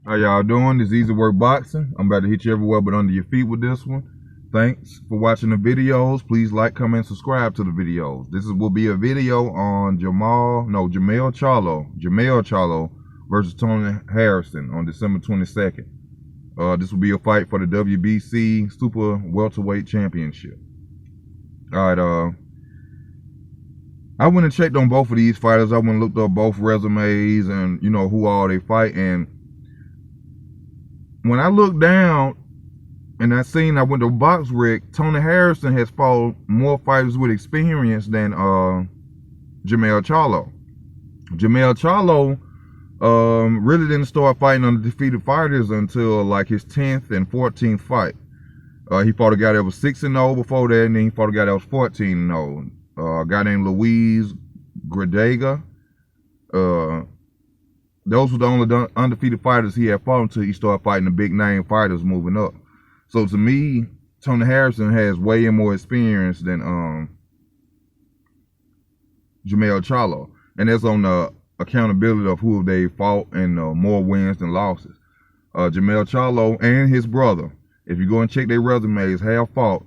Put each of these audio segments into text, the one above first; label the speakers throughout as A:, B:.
A: How y'all doing? This is Easy Work Boxing. I'm about to hit you everywhere but under your feet with this one. Thanks for watching the videos. Please like, comment, subscribe to the videos. Will be a video on Jermell Charlo versus Tony Harrison on December 22nd. This will be a fight for the WBC Super Welterweight Championship. All right, I went and checked on both of these fighters. I went and looked up both resumes and who all they fight. And when I looked down and I went to Box Rec, Tony Harrison has fought more fighters with experience than Jermell Charlo. Jermell Charlo really didn't start fighting undefeated fighters until like his 10th and 14th fight. He fought a guy that was 6-0 before that, and then he fought a guy that was 14-0. A guy named Luis Gradega. Those were the only undefeated fighters he had fought until he started fighting the big name fighters moving up. So to me, Tony Harrison has way more experience than Jermell Charlo. And that's on the accountability of who they fought and more wins than losses. Jermell Charlo and his brother, if you go and check their resumes, have fought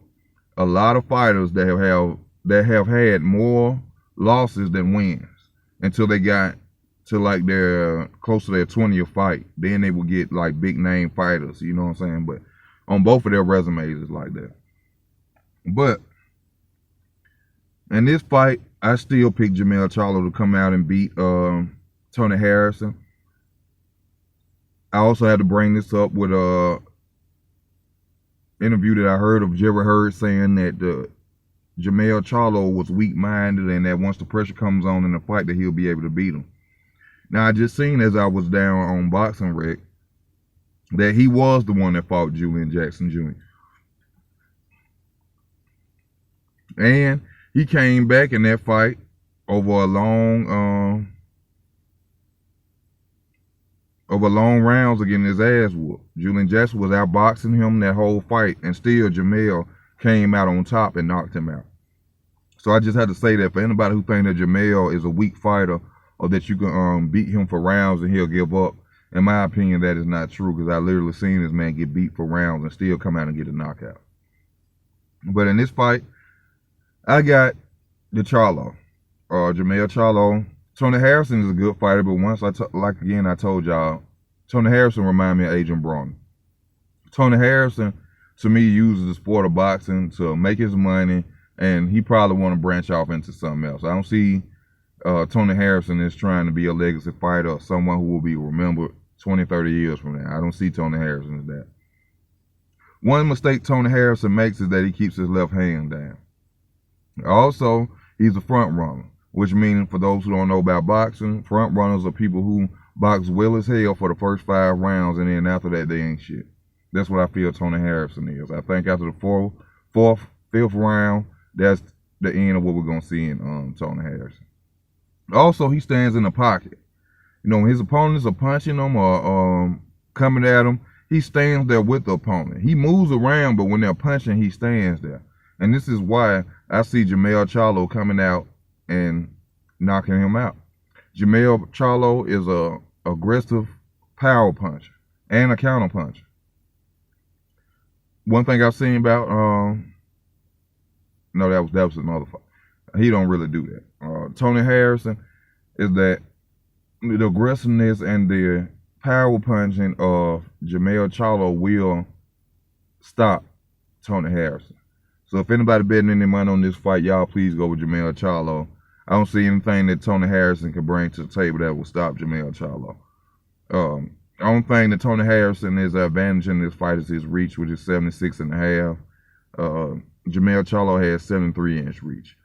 A: a lot of fighters that have had more losses than wins until they got to like their close to their 20th fight. Then they will get like big name fighters, you know what I'm saying? But on both of their resumes, it's like that. But in this fight, I still picked Jermell Charlo to come out and beat Tony Harrison. I also had to bring this up with a interview that I heard of Jerry Hurd saying that Jermell Charlo was weak-minded and that once the pressure comes on in the fight that he'll be able to beat him. Now, I just seen as I was down on Boxing Rec that he was the one that fought Julian Jackson Jr. And he came back in that fight over long rounds against his ass whooped. Julian Jackson was outboxing him that whole fight, and still Jermell came out on top and knocked him out. So I just had to say that for anybody who thinks that Jermell is a weak fighter or that you can beat him for rounds and he'll give up, in my opinion, that is not true, because I literally seen this man get beat for rounds and still come out and get a knockout. But in this fight, I got the Charlo, Jermell Charlo. Tony Harrison is a good fighter, but once I told y'all, Tony Harrison remind me of Adrian Broner. Tony Harrison, to me, uses the sport of boxing to make his money, and he probably want to branch off into something else. I don't see Tony Harrison is trying to be a legacy fighter or someone who will be remembered 20, 30 years from now. I don't see Tony Harrison as that. One mistake Tony Harrison makes is that he keeps his left hand down. Also, he's a front runner, which means for those who don't know about boxing, front runners are people who box well as hell for the first 5 rounds, and then after that, they ain't shit. That's what I feel Tony Harrison is. I think after the 4th, 5th round, that's the end of what we're going to see in Tony Harrison. Also, he stands in the pocket. When his opponents are punching him or coming at him, he stands there with the opponent. He moves around, but when they're punching, he stands there. And this is why I see Jermell Charlo coming out and knocking him out. Jermell Charlo is a aggressive power puncher and a counter puncher. One thing I've seen about no, that was another fight. He don't really do that. Tony Harrison is that the aggressiveness and the power punching of Jermell Charlo will stop Tony Harrison. So if anybody betting any money on this fight, y'all please go with Jermell Charlo. I don't see anything that Tony Harrison can bring to the table that will stop Jermell Charlo. The only thing that Tony Harrison is advantage in this fight is his reach, which is 76.5. Jermell Charlo has 73-inch reach,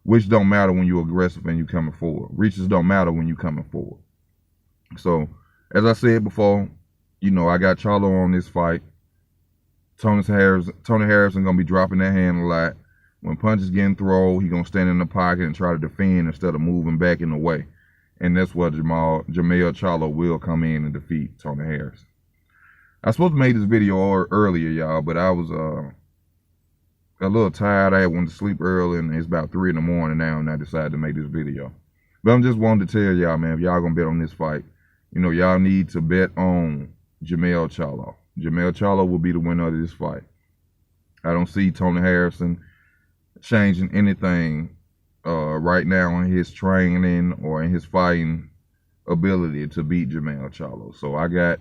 A: which don't matter when you're aggressive and you're coming forward. Reaches don't matter when you're coming forward. So, as I said before, I got Charlo on this fight. Tony Harrison gonna be dropping that hand a lot. When punches getting thrown, he gonna stand in the pocket and try to defend instead of moving back in the way. And that's where Jermell Charlo will come in and defeat Tony Harrison. I was supposed to make this video earlier, y'all, but I was a little tired. I had went to sleep early, and it's about 3 in the morning now, and I decided to make this video. But I'm just wanting to tell y'all, man, if y'all gonna bet on this fight, y'all need to bet on Jermell Charlo. Jermell Charlo will be the winner of this fight. I don't see Tony Harrison changing anything right now in his training or in his fighting ability to beat Jermell Charlo. So I got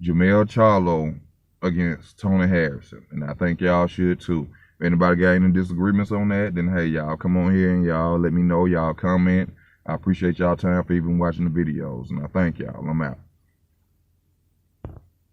A: Jermell Charlo against Tony Harrison, and I think y'all should too. If anybody got any disagreements on that, then hey, y'all come on here and y'all let me know. Y'all comment. I appreciate y'all time for even watching the videos, and I thank y'all. I'm out.